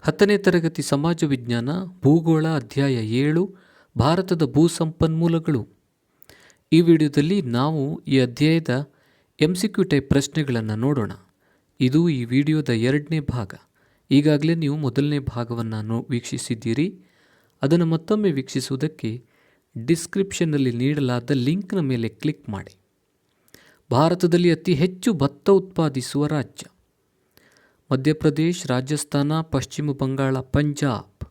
10ನೇ ತರಗತಿ ಸಮಾಜ ವಿಜ್ಞಾನ ಭೂಗೋಳ ಅಧ್ಯಾಯ 7 ಭಾರತದ ಭೂ ಸಂಪನ್ಮೂಲಗಳು. ಈ ವಿಡಿಯೋದಲ್ಲಿ ನಾವು ಈ ಅಧ್ಯಾಯದ MCQ ಟೈಪ್ ಪ್ರಶ್ನೆಗಳನ್ನು ನೋಡೋಣ. ಇದು ಈ ವಿಡಿಯೋದ 2ನೇ ಭಾಗ. ಈಗಾಗಲೇ ನೀವು ಮೊದಲನೇ ಭಾಗವನ್ನು ವೀಕ್ಷಿಸಿದ್ದೀರಿ. ಅದನ್ನು ಮತ್ತೊಮ್ಮೆ ವೀಕ್ಷಿಸುವುದಕ್ಕೆ ಡಿಸ್ಕ್ರಿಪ್ಷನ್ನಲ್ಲಿ ನೀಡಲಾದ ಲಿಂಕ್ನ ಮೇಲೆ ಕ್ಲಿಕ್ ಮಾಡಿ. ಭಾರತದಲ್ಲಿ ಅತಿ ಹೆಚ್ಚು ಭತ್ತ ಉತ್ಪಾದಿಸುವ ರಾಜ್ಯ: ಮಧ್ಯಪ್ರದೇಶ್, ರಾಜಸ್ಥಾನ, ಪಶ್ಚಿಮ ಬಂಗಾಳ, ಪಂಜಾಬ್.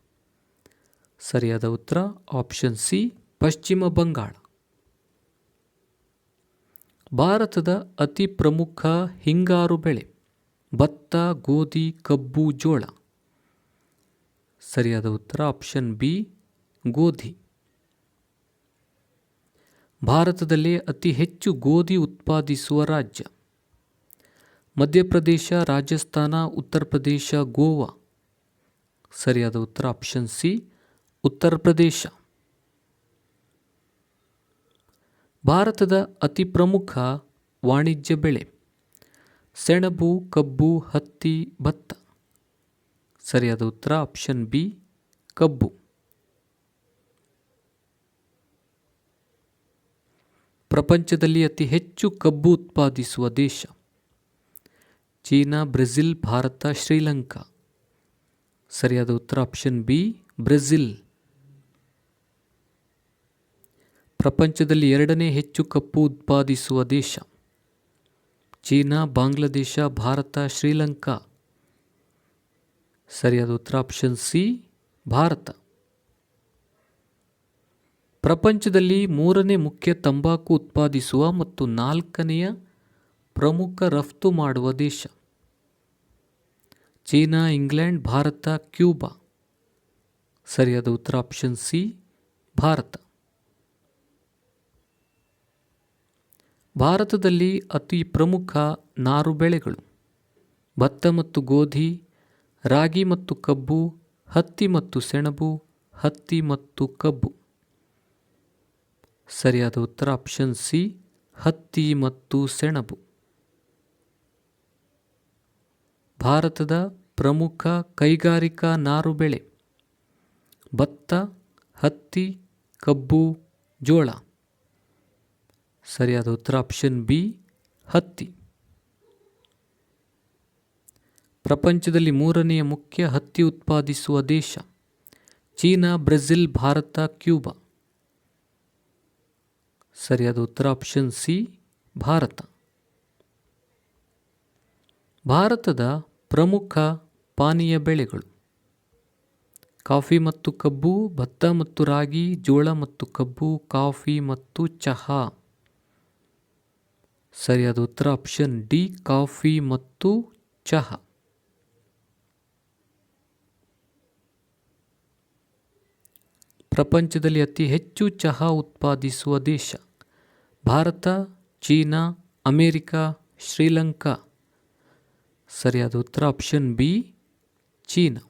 ಸರಿಯಾದ ಉತ್ತರ ಆಪ್ಷನ್ ಸಿ, ಪಶ್ಚಿಮ ಬಂಗಾಳ. ಭಾರತದ ಅತಿ ಪ್ರಮುಖ ಹಿಂಗಾರು ಬೆಳೆ: ಭತ್ತ, ಗೋಧಿ, ಕಬ್ಬು, ಜೋಳ. ಸರಿಯಾದ ಉತ್ತರ ಆಪ್ಷನ್ ಬಿ, ಗೋಧಿ. ಭಾರತದಲ್ಲಿ ಅತಿ ಹೆಚ್ಚು ಗೋಧಿ ಉತ್ಪಾದಿಸುವ ರಾಜ್ಯ: ಮಧ್ಯಪ್ರದೇಶ, ರಾಜಸ್ಥಾನ, ಉತ್ತರ ಪ್ರದೇಶ, ಗೋವಾ. ಸರಿಯಾದ ಉತ್ತರ ಆಪ್ಷನ್ ಸಿ, ಉತ್ತರ ಪ್ರದೇಶ. ಭಾರತದ ಅತಿ ಪ್ರಮುಖ ವಾಣಿಜ್ಯ ಬೆಳೆ: ಸೆಣಬು, ಕಬ್ಬು, ಹತ್ತಿ, ಭತ್ತ. ಸರಿಯಾದ ಉತ್ತರ ಆಪ್ಷನ್ ಬಿ, ಕಬ್ಬು. ಪ್ರಪಂಚದಲ್ಲಿ ಅತಿ ಹೆಚ್ಚು ಕಬ್ಬು ಉತ್ಪಾದಿಸುವ ದೇಶ: ಚೀನಾ, ಬ್ರೆಜಿಲ್, ಭಾರತ, ಶ್ರೀಲಂಕಾ. ಸರಿಯಾದ ಉತ್ತರ ಆಪ್ಷನ್ ಬಿ, ಬ್ರೆಜಿಲ್. ಪ್ರಪಂಚದಲ್ಲಿ 2ನೇ ಹೆಚ್ಚು ಕಬ್ಬು ಉತ್ಪಾದಿಸುವ ದೇಶ: ಚೀನಾ, ಬಾಂಗ್ಲಾದೇಶ, ಭಾರತ, ಶ್ರೀಲಂಕಾ. ಸರಿಯಾದ ಉತ್ತರ ಆಪ್ಷನ್ ಸಿ, ಭಾರತ. ಪ್ರಪಂಚದಲ್ಲಿ 3ನೇ ಮುಖ್ಯ ತಂಬಾಕು ಉತ್ಪಾದಿಸುವ ಮತ್ತು 4ನೇಯ ಪ್ರಮುಖ ರಫ್ತು ಮಾಡುವ ದೇಶ: ಚೀನಾ, ಇಂಗ್ಲೆಂಡ್, ಭಾರತ, ಕ್ಯೂಬಾ. ಸರಿಯಾದ ಉತ್ತರ ಆಪ್ಷನ್ ಸಿ, ಭಾರತ. ಭಾರತದಲ್ಲಿ ಅತಿ ಪ್ರಮುಖ ನಾರು ಬೆಳೆಗಳು: ಭತ್ತ ಮತ್ತು ಗೋಧಿ, ರಾಗಿ ಮತ್ತು ಕಬ್ಬು, ಹತ್ತಿ ಮತ್ತು ಸೆಣಬು, ಹತ್ತಿ ಮತ್ತು ಕಬ್ಬು. ಸರಿಯಾದ ಉತ್ತರ ಆಪ್ಷನ್ ಸಿ, ಹತ್ತಿ ಮತ್ತು ಸೆಣಬು. ಭಾರತದ ಪ್ರಮುಖ ಕೈಗಾರಿಕಾ ನಾರು ಬೆಳೆ: ಭತ್ತ, ಹತ್ತಿ, ಕಬ್ಬು, ಜೋಳ. ಸರಿಯಾದ ಉತ್ತರ ಆಪ್ಷನ್ ಬಿ, ಹತ್ತಿ. ಪ್ರಪಂಚದಲ್ಲಿ 3ನೇಯ ಮುಖ್ಯ ಹತ್ತಿ ಉತ್ಪಾದಿಸುವ ದೇಶ: ಚೀನಾ, ಬ್ರೆಜಿಲ್, ಭಾರತ, ಕ್ಯೂಬಾ. ಸರಿಯಾದ ಉತ್ತರ ಆಪ್ಷನ್ ಸಿ, ಭಾರತ. ಭಾರತದ ಪ್ರಮುಖ ಪಾನೀಯ ಬೆಳೆಗಳು: ಕಾಫಿ ಮತ್ತು ಕಬ್ಬು, ಭತ್ತ ಮತ್ತು ರಾಗಿ, ಜೋಳ ಮತ್ತು ಕಬ್ಬು, ಕಾಫಿ ಮತ್ತು ಚಹಾ. ಸರಿಯಾದ ಉತ್ತರ ಆಪ್ಷನ್ ಡಿ, ಕಾಫಿ ಮತ್ತು ಚಹಾ. ಪ್ರಪಂಚದಲ್ಲಿ ಅತಿ ಹೆಚ್ಚು ಚಹಾ ಉತ್ಪಾದಿಸುವ ದೇಶ: ಭಾರತ, ಚೀನಾ, ಅಮೆರಿಕ, ಶ್ರೀಲಂಕಾ. ಸರಿಯಾದ ಉತ್ತರ ಆಪ್ಷನ್ ಬಿ, ಚೀನಾ.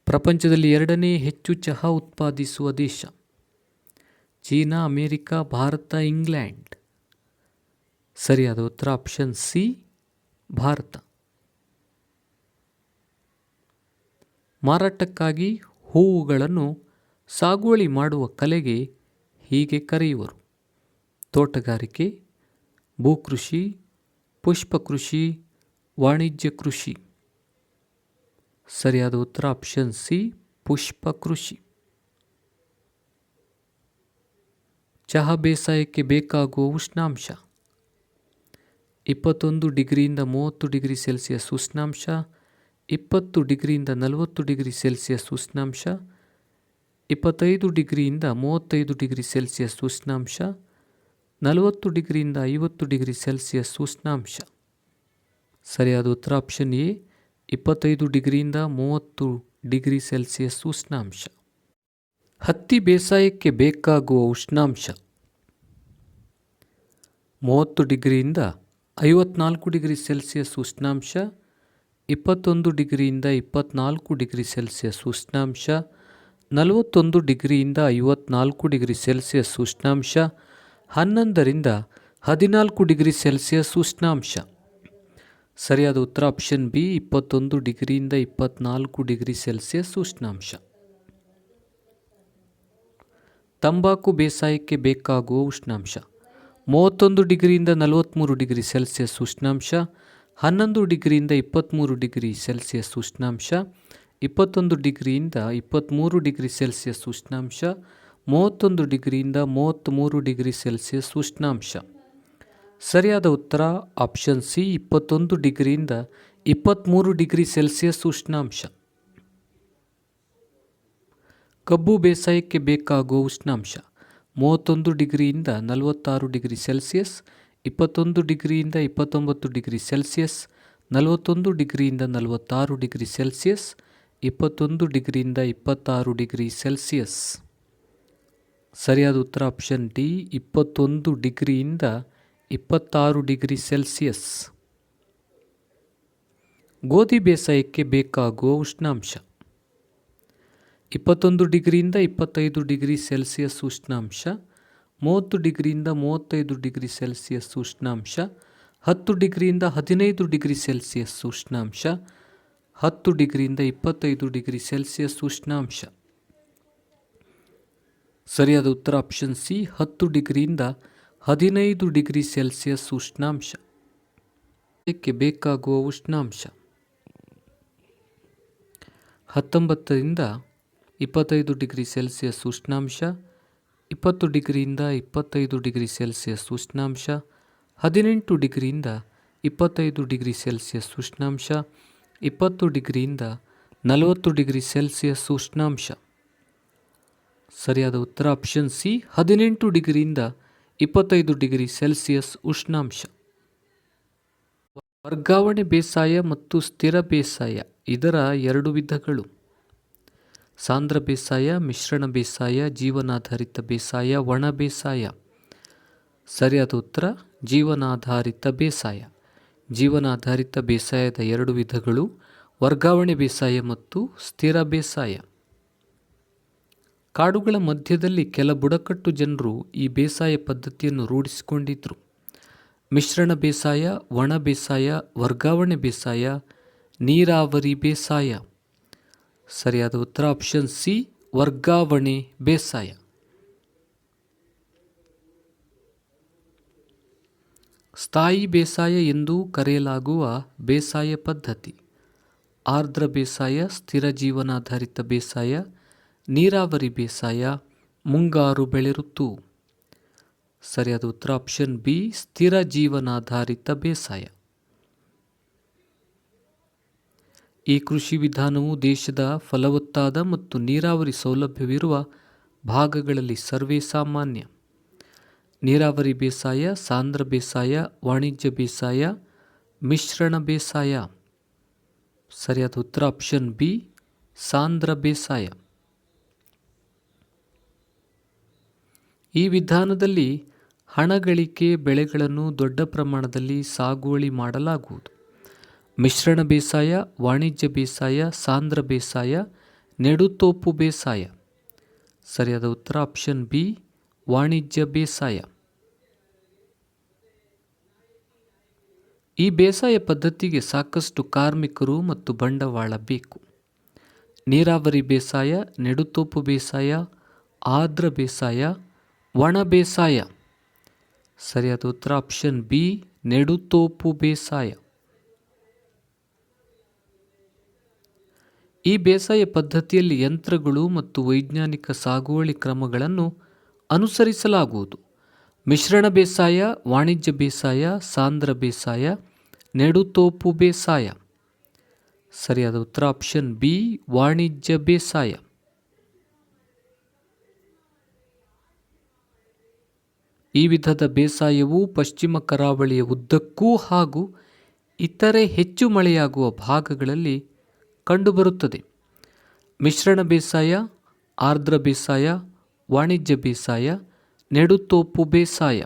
ಪ್ರಪಂಚದಲ್ಲಿ 2ನೇ ಹೆಚ್ಚು ಚಹಾ ಉತ್ಪಾದಿಸುವ ದೇಶ: ಚೀನಾ, ಅಮೆರಿಕ, ಭಾರತ, ಇಂಗ್ಲೆಂಡ್. ಸರಿಯಾದ ಉತ್ತರ ಆಪ್ಷನ್ ಸಿ, ಭಾರತ. ಮಾರಾಟಕ್ಕಾಗಿ ಹೂವುಗಳನ್ನು ಸಾಗುವಳಿ ಮಾಡುವ ಕಲೆಗೆ ಹೀಗೆ ಕರೆಯುವರು: ತೋಟಗಾರಿಕೆ, ಭೂಕೃಷಿ, ಪುಷ್ಪಕೃಷಿ, ವಾಣಿಜ್ಯ ಕೃಷಿ. ಸರಿಯಾದ ಉತ್ತರ ಆಪ್ಷನ್ ಸಿ, ಪುಷ್ಪಕೃಷಿ. ಚಹಾ ಬೇಸಾಯಕ್ಕೆ ಬೇಕಾಗುವ ಉಷ್ಣಾಂಶ: 21 ಡಿಗ್ರಿಯಿಂದ 30 ಡಿಗ್ರಿ ಸೆಲ್ಸಿಯಸ್ ಉಷ್ಣಾಂಶ, 20 ಡಿಗ್ರಿಯಿಂದ 40 ಡಿಗ್ರಿ ಸೆಲ್ಸಿಯಸ್ ಉಷ್ಣಾಂಶ, 25 ಡಿಗ್ರಿಯಿಂದ 35 ಡಿಗ್ರಿ ಸೆಲ್ಸಿಯಸ್ ಉಷ್ಣಾಂಶ, 40 ಡಿಗ್ರಿಯಿಂದ 50 ಡಿಗ್ರಿ ಸೆಲ್ಸಿಯಸ್ ಉಷ್ಣಾಂಶ. ಸರಿಯಾದ ಉತ್ತರ ಆಪ್ಷನ್ ಎ, 25 ಡಿಗ್ರಿಯಿಂದ 30 ಡಿಗ್ರಿ ಸೆಲ್ಸಿಯಸ್ ಉಷ್ಣಾಂಶ. ಹತ್ತಿ ಬೇಸಾಯಕ್ಕೆ ಬೇಕಾಗುವ ಉಷ್ಣಾಂಶ: 30 ಡಿಗ್ರಿಯಿಂದ 54 ಡಿಗ್ರಿ ಸೆಲ್ಸಿಯಸ್ ಉಷ್ಣಾಂಶ, 21 ಡಿಗ್ರಿಯಿಂದ 24 ಡಿಗ್ರಿ ಸೆಲ್ಸಿಯಸ್ ಉಷ್ಣಾಂಶ, 41 ಡಿಗ್ರಿಯಿಂದ 54 ಡಿಗ್ರಿ ಸೆಲ್ಸಿಯಸ್ ಉಷ್ಣಾಂಶ, 11ರಿಂದ 14 ಡಿಗ್ರಿ ಸೆಲ್ಸಿಯಸ್ ಉಷ್ಣಾಂಶ. ಸರಿಯಾದ ಉತ್ತರ ಆಪ್ಷನ್ ಬಿ 21 ಡಿಗ್ರಿಯಿಂದ 24 ಡಿಗ್ರಿ ಸೆಲ್ಸಿಯಸ್ ಉಷ್ಣಾಂಶ. ತಂಬಾಕು ಬೇಸಾಯಕ್ಕೆ ಬೇಕಾಗುವ ಉಷ್ಣಾಂಶ 31 ಡಿಗ್ರಿಯಿಂದ 43 ಡಿಗ್ರಿ ಸೆಲ್ಸಿಯಸ್ ಉಷ್ಣಾಂಶ, 11 ಡಿಗ್ರಿಯಿಂದ 23 ಡಿಗ್ರಿ ಸೆಲ್ಸಿಯಸ್ ಉಷ್ಣಾಂಶ, 21 ಡಿಗ್ರಿಯಿಂದ 23 ಡಿಗ್ರಿ ಸೆಲ್ಸಿಯಸ್ ಉಷ್ಣಾಂಶ, 31 ಡಿಗ್ರಿಯಿಂದ 33 ಡಿಗ್ರಿ ಸೆಲ್ಸಿಯಸ್ ಉಷ್ಣಾಂಶ. ಸರಿಯಾದ ಉತ್ತರ ಆಪ್ಷನ್ ಸಿ 21 ಡಿಗ್ರಿಯಿಂದ 23 ಡಿಗ್ರಿ ಸೆಲ್ಸಿಯಸ್ ಉಷ್ಣಾಂಶ. ಕಬ್ಬು ಬೇಸಾಯಕ್ಕೆ ಬೇಕಾಗುವ ಉಷ್ಣಾಂಶ 31 ಡಿಗ್ರಿಯಿಂದ 46 degree Celsius, 21 ಡಿಗ್ರಿಯಿಂದ 29 degree Celsius, 41 ಡಿಗ್ರಿಯಿಂದ 46 degree Celsius, 21 ಡಿಗ್ರಿಯಿಂದ 26 degree Celsius. ಸರಿಯಾದ ಉತ್ತರ ಆಪ್ಷನ್ ಡಿ 21 ಡಿಗ್ರಿಯಿಂದ 26 ಡಿಗ್ರಿ ಸೆಲ್ಸಿಯಸ್. ಗೋಧಿ ಬೇಸಾಯಕ್ಕೆ ಬೇಕಾಗುವ ಉಷ್ಣಾಂಶ 21 ಡಿಗ್ರಿಯಿಂದ 25 ಡಿಗ್ರಿ ಸೆಲ್ಸಿಯಸ್ ಉಷ್ಣಾಂಶ, 30 ಡಿಗ್ರಿಯಿಂದ 35 ಡಿಗ್ರಿ ಸೆಲ್ಸಿಯಸ್ ಉಷ್ಣಾಂಶ, 10 ಡಿಗ್ರಿಯಿಂದ 15 ಡಿಗ್ರಿ ಸೆಲ್ಸಿಯಸ್ ಉಷ್ಣಾಂಶ, 10 ಡಿಗ್ರಿಯಿಂದ 25 ಡಿಗ್ರಿ ಸೆಲ್ಸಿಯಸ್ ಉಷ್ಣಾಂಶ. ಸರಿಯಾದ ಉತ್ತರ ಆಪ್ಷನ್ ಸಿ 10 ಡಿಗ್ರಿಯಿಂದ 15 ಡಿಗ್ರಿ ಸೆಲ್ಸಿಯಸ್ ಉಷ್ಣಾಂಶ. ಇದಕ್ಕೆ ಬೇಕಾಗುವ ಉಷ್ಣಾಂಶ 19ರಿಂದ 25 ಡಿಗ್ರಿ ಸೆಲ್ಸಿಯಸ್ ಉಷ್ಣಾಂಶ, 20 ಡಿಗ್ರಿಯಿಂದ 25 ಡಿಗ್ರಿ ಸೆಲ್ಸಿಯಸ್ ಉಷ್ಣಾಂಶ, 18 ಡಿಗ್ರಿಯಿಂದ 25 ಡಿಗ್ರಿ ಸೆಲ್ಸಿಯಸ್ ಉಷ್ಣಾಂಶ, 20 ಡಿಗ್ರಿಯಿಂದ 40 ಡಿಗ್ರಿ ಸೆಲ್ಸಿಯಸ್ ಉಷ್ಣಾಂಶ. ಸರಿಯಾದ ಉತ್ತರ ಆಪ್ಷನ್ ಸಿ 18 ಡಿಗ್ರಿಯಿಂದ 25 ಡಿಗ್ರಿ ಸೆಲ್ಸಿಯಸ್ ಉಷ್ಣಾಂಶ. ವರ್ಗಾವಣೆ ಬೇಸಾಯ ಮತ್ತು ಸ್ಥಿರ ಬೇಸಾಯ ಇದರ 2 ವಿಧಗಳು. ಸಾಂದ್ರ ಬೇಸಾಯ, ಮಿಶ್ರಣ ಬೇಸಾಯ, ಜೀವನಾಧಾರಿತ ಬೇಸಾಯ, ಒಣ ಬೇಸಾಯ. ಸರಿಯಾದ ಉತ್ತರ ಜೀವನಾಧಾರಿತ ಬೇಸಾಯ. ಜೀವನಾಧಾರಿತ ಬೇಸಾಯದ 2 ವಿಧಗಳು ವರ್ಗಾವಣೆ ಬೇಸಾಯ ಮತ್ತು ಸ್ಥಿರ ಬೇಸಾಯ. ಕಾಡುಗಳ ಮಧ್ಯದಲ್ಲಿ ಕೆಲ ಬುಡಕಟ್ಟು ಜನರು ಈ ಬೇಸಾಯ ಪದ್ಧತಿಯನ್ನು ರೂಢಿಸಿಕೊಂಡಿದ್ದರು. ಮಿಶ್ರಣ ಬೇಸಾಯ, ಒಣ ಬೇಸಾಯ, ವರ್ಗಾವಣೆ ಬೇಸಾಯ, ನೀರಾವರಿ ಬೇಸಾಯ. ಸರಿಯಾದ ಉತ್ತರ ಆಪ್ಷನ್ ಸಿ ವರ್ಗಾವಣೆ ಬೇಸಾಯ. ಸ್ಥಾಯಿ ಬೇಸಾಯ ಎಂದು ಕರೆಯಲಾಗುವ ಬೇಸಾಯ ಪದ್ಧತಿ ಆರ್ದ್ರ ಬೇಸಾಯ, ಸ್ಥಿರ ಜೀವನಾಧಾರಿತ ಬೇಸಾಯ, ನೀರಾವರಿ ಬೇಸಾಯ, ಮುಂಗಾರು ಬೆಳೆ ಋತು. ಸರಿಯಾದ ಉತ್ತರ ಆಪ್ಷನ್ ಬಿ ಸ್ಥಿರ ಜೀವನಾಧಾರಿತ ಬೇಸಾಯ. ಈ ಕೃಷಿ ವಿಧಾನವು ದೇಶದ ಫಲವತ್ತಾದ ಮತ್ತು ನೀರಾವರಿ ಸೌಲಭ್ಯವಿರುವ ಭಾಗಗಳಲ್ಲಿ ಸರ್ವೇ ಸಾಮಾನ್ಯ. ನೀರಾವರಿ ಬೇಸಾಯ, ಸಾಂದ್ರ ಬೇಸಾಯ, ವಾಣಿಜ್ಯ ಬೇಸಾಯ, ಮಿಶ್ರಣ ಬೇಸಾಯ. ಸರಿಯಾದ ಉತ್ತರ ಆಪ್ಷನ್ ಬಿ ಸಾಂದ್ರ ಬೇಸಾಯ. ಈ ವಿಧಾನದಲ್ಲಿ ಹಣಗಳಿಕೆ ಬೆಳೆಗಳನ್ನು ದೊಡ್ಡ ಪ್ರಮಾಣದಲ್ಲಿ ಸಾಗುವಳಿ ಮಾಡಲಾಗುವುದು. ಮಿಶ್ರಣ ಬೇಸಾಯ, ವಾಣಿಜ್ಯ ಬೇಸಾಯ, ಸಾಂದ್ರ ಬೇಸಾಯ, ನೆಡುತೋಪು ಬೇಸಾಯ. ಸರಿಯಾದ ಉತ್ತರ ಆಪ್ಷನ್ ಬಿ ವಾಣಿಜ್ಯ ಬೇಸಾಯ. ಈ ಬೇಸಾಯ ಪದ್ಧತಿಗೆ ಸಾಕಷ್ಟು ಕಾರ್ಮಿಕರು ಮತ್ತು ಬಂಡವಾಳ ಬೇಕು. ನೀರಾವರಿ ಬೇಸಾಯ, ನೆಡುತೋಪು ಬೇಸಾಯ, ಆರ್ದ್ರ ಬೇಸಾಯ, ಒಣ ಬೇಸಾಯ. ಸರಿಯಾದ ಉತ್ತರ ಆಪ್ಷನ್ ಬಿ ನೆಡುತೋಪು ಬೇಸಾಯ. ಈ ಬೇಸಾಯ ಪದ್ಧತಿಯಲ್ಲಿ ಯಂತ್ರಗಳು ಮತ್ತು ವೈಜ್ಞಾನಿಕ ಸಾಗುವಳಿ ಕ್ರಮಗಳನ್ನು ಅನುಸರಿಸಲಾಗುವುದು. ಮಿಶ್ರಣ ಬೇಸಾಯ, ವಾಣಿಜ್ಯ ಬೇಸಾಯ, ಸಾಂದ್ರ ಬೇಸಾಯ, ನೆಡುತೋಪು ಬೇಸಾಯ. ಸರಿಯಾದ ಉತ್ತರ ಆಪ್ಷನ್ ಬಿ ವಾಣಿಜ್ಯ ಬೇಸಾಯ. ಈ ವಿಧದ ಬೇಸಾಯವು ಪಶ್ಚಿಮ ಕರಾವಳಿಯ ಉದ್ದಕ್ಕೂ ಹಾಗೂ ಇತರೆ ಹೆಚ್ಚು ಮಳೆಯಾಗುವ ಭಾಗಗಳಲ್ಲಿ ಕಂಡುಬರುತ್ತದೆ. ಮಿಶ್ರಣ ಬೇಸಾಯ, ಆರ್ದ್ರ ಬೇಸಾಯ, ವಾಣಿಜ್ಯ ಬೇಸಾಯ, ನೆಡುತೋಪು ಬೇಸಾಯ.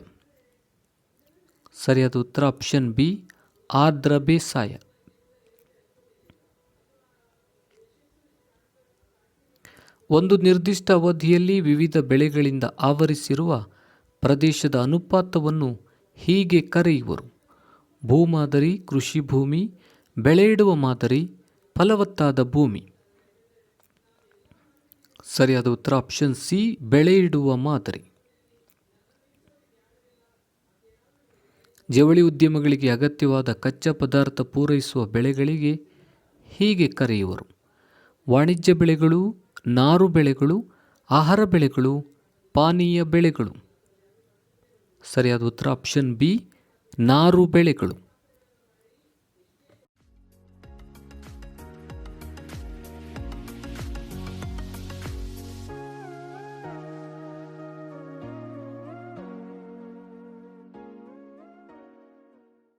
ಸರಿಯಾದ ಉತ್ತರ ಆಪ್ಷನ್ ಬಿ ಆರ್ದ್ರ ಬೇಸಾಯ. ಒಂದು ನಿರ್ದಿಷ್ಟ ಅವಧಿಯಲ್ಲಿ ವಿವಿಧ ಬೆಳೆಗಳಿಂದ ಆವರಿಸಿರುವ ಪ್ರದೇಶದ ಅನುಪಾತವನ್ನು ಹೀಗೆ ಕರೆಯುವರು: ಭೂಮಾದರಿ, ಕೃಷಿ ಭೂಮಿ, ಬೆಳೆ ಇಡುವ ಮಾದರಿ, ಫಲವತ್ತಾದ ಭೂಮಿ. ಸರಿಯಾದ ಉತ್ತರ ಆಪ್ಷನ್ ಸಿ, ಬೆಳೆ ಇಡುವ ಮಾದರಿ. ಜವಳಿ ಉದ್ಯಮಗಳಿಗೆ ಅಗತ್ಯವಾದ ಕಚ್ಚಾ ಪದಾರ್ಥ ಪೂರೈಸುವ ಬೆಳೆಗಳಿಗೆ ಹೀಗೆ ಕರೆಯುವರು: ವಾಣಿಜ್ಯ ಬೆಳೆಗಳು, ನಾರು ಬೆಳೆಗಳು, ಆಹಾರ ಬೆಳೆಗಳು, ಪಾನೀಯ ಬೆಳೆಗಳು. ಸರಿಯಾದ ಉತ್ತರ ಆಪ್ಷನ್ ಬಿ, ನಾರು ಬೆಳೆಗಳು.